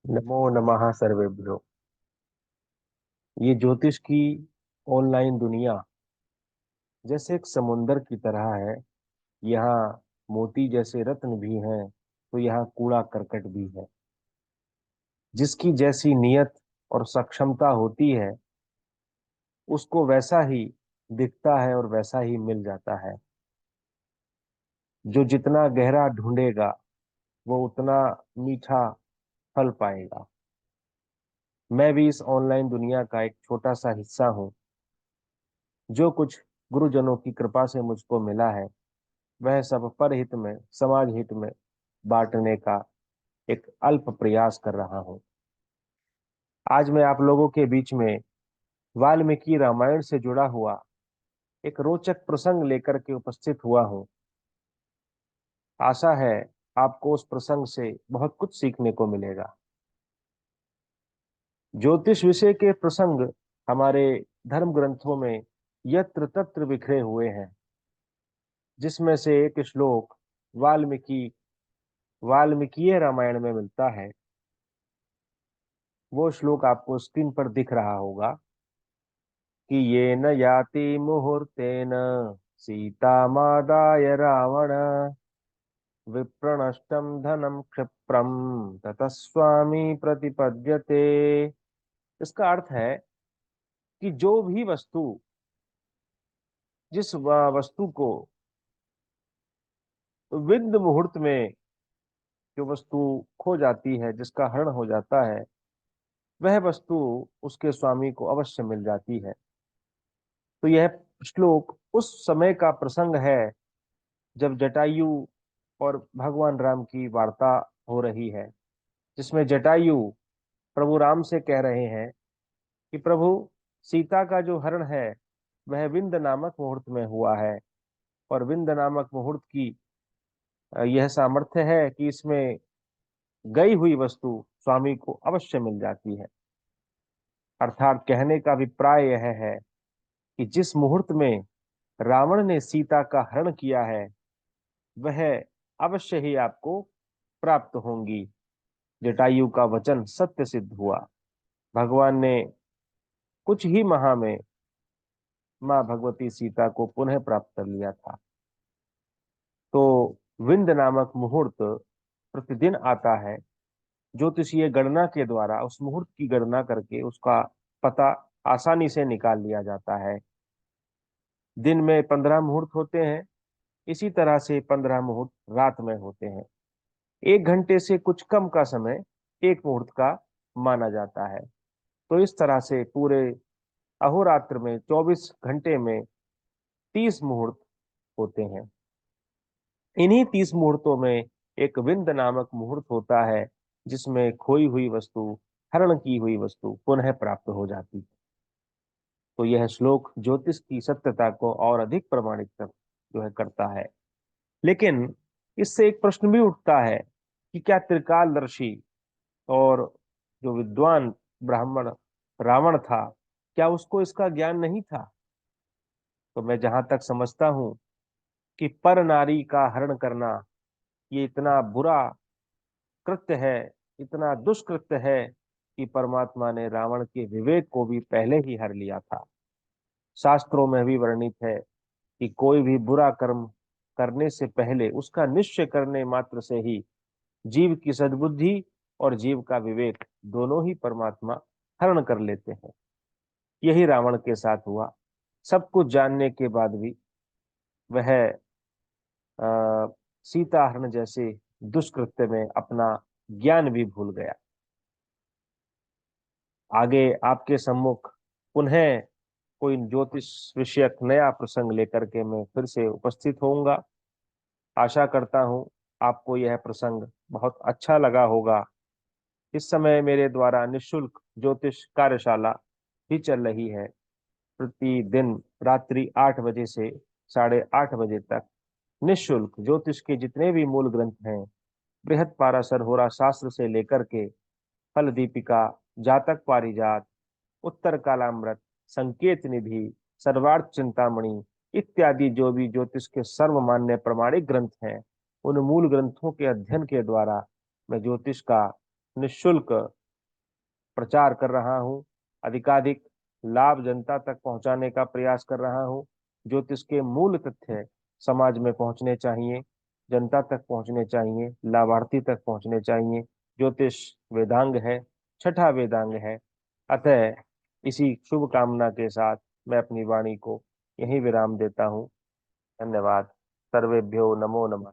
नमो नमः सर्वेभ्यो। ये ज्योतिष की ऑनलाइन दुनिया जैसे एक समुंदर की तरह है। यहाँ मोती जैसे रत्न भी हैं, तो यहाँ कूड़ा करकट भी है। जिसकी जैसी नियत और सक्षमता होती है, उसको वैसा ही दिखता है और वैसा ही मिल जाता है। जो जितना गहरा ढूंढेगा, वो उतना मीठा फल पाएगा। मैं भी इस ऑनलाइन दुनिया का एक छोटा सा हिस्सा हूँ। जो कुछ गुरुजनों की कृपा से मुझको मिला है, वह सब परहित में, समाज हित में बांटने का एक अल्प प्रयास कर रहा हूं। आज मैं आप लोगों के बीच में वाल्मीकि रामायण से जुड़ा हुआ एक रोचक प्रसंग लेकर के उपस्थित हुआ हूं। आशा है आपको उस प्रसंग से बहुत कुछ सीखने को मिलेगा। ज्योतिष विषय के प्रसंग हमारे धर्म ग्रंथों में यत्र तत्र बिखरे हुए हैं, जिसमें से एक श्लोक वाल्मीकि वाल्मीकि रामायण में मिलता है। वो श्लोक आपको स्क्रीन पर दिख रहा होगा कि ये न याति मुहूर्तेन सीतामादाय रावण विप्रणष्टम धनम क्षिप्रम ततः स्वामी प्रतिपद्यते। इसका अर्थ है कि जो भी वस्तु, जिस वस्तु को विद मुहूर्त में जो वस्तु खो जाती है, जिसका हरण हो जाता है, वह वस्तु उसके स्वामी को अवश्य मिल जाती है। तो यह श्लोक उस समय का प्रसंग है जब जटायु और भगवान राम की वार्ता हो रही है, जिसमें जटायु प्रभु राम से कह रहे हैं कि प्रभु, सीता का जो हरण है वह विंद नामक मुहूर्त में हुआ है, और विंद नामक मुहूर्त की यह सामर्थ्य है कि इसमें गई हुई वस्तु स्वामी को अवश्य मिल जाती है। अर्थात कहने का अभिप्राय यह है कि जिस मुहूर्त में रावण ने सीता का हरण किया है, वह अवश्य ही आपको प्राप्त होंगी। जटायु का वचन सत्य सिद्ध हुआ। भगवान ने कुछ ही माह में माँ भगवती सीता को पुनः प्राप्त कर लिया था। तो विंद नामक मुहूर्त प्रतिदिन आता है। ज्योतिषीय गणना के द्वारा उस मुहूर्त की गणना करके उसका पता आसानी से निकाल लिया जाता है। दिन में 15 मुहूर्त होते हैं, इसी तरह से 15 मुहूर्त रात में होते हैं। 1 घंटे से कुछ कम का समय एक मुहूर्त का माना जाता है। तो इस तरह से पूरे अहोरात्र में 24 घंटे में 30 मुहूर्त होते हैं। इन्हीं 30 मुहूर्तों में एक विंद नामक मुहूर्त होता है, जिसमें खोई हुई वस्तु, हरण की हुई वस्तु पुनः प्राप्त हो जाती है। तो यह श्लोक ज्योतिष की सत्यता को और अधिक प्रमाणित जो है करता है। लेकिन इससे एक प्रश्न भी उठता है कि क्या त्रिकालदर्शी और जो विद्वान ब्राह्मण रावण था, क्या उसको इसका ज्ञान नहीं था? तो मैं जहां तक समझता हूं कि पर नारी का हरण करना ये इतना बुरा कृत्य है, इतना दुष्कृत्य है कि परमात्मा ने रावण के विवेक को भी पहले ही हर लिया था। शास्त्रों में भी वर्णित है कि कोई भी बुरा कर्म करने से पहले उसका निश्चय करने मात्र से ही जीव की सद्बुद्धि और जीव का विवेक दोनों ही परमात्मा हरण कर लेते हैं। यही रावण के साथ हुआ। सब कुछ जानने के बाद भी वह सीता हरण जैसे दुष्कृत्य में अपना ज्ञान भी भूल गया। आगे आपके सम्मुख पुनः कोई ज्योतिष विषयक नया प्रसंग लेकर के मैं फिर से उपस्थित होऊंगा। आशा करता हूं आपको यह प्रसंग बहुत अच्छा लगा होगा। इस समय मेरे द्वारा निशुल्क ज्योतिष कार्यशाला भी चल रही है। प्रतिदिन रात्रि 8 बजे से 8:30 बजे तक निशुल्क ज्योतिष के जितने भी मूल ग्रंथ हैं, बृहद पाराशर होरा शास्त्र से लेकर के फल दीपिका, जातक पारिजात, उत्तर कालामृत, संकेत निधि, सर्वार्थ चिंतामणि इत्यादि जो भी ज्योतिष के सर्वमान्य प्रमाणिक ग्रंथ हैं, उन मूल ग्रंथों के अध्ययन के द्वारा मैं ज्योतिष का निःशुल्क प्रचार कर रहा हूँ, अधिकाधिक लाभ जनता तक पहुंचाने का प्रयास कर रहा हूँ। ज्योतिष के मूल तथ्य समाज में पहुंचने चाहिए, जनता तक पहुंचने चाहिए, लाभार्थी तक पहुंचने चाहिए। ज्योतिष वेदांग है, छठा वेदांग है। अतः इसी शुभ कामना के साथ मैं अपनी वाणी को यहीं विराम देता हूँ। धन्यवाद। सर्वेभ्यो नमो नमः।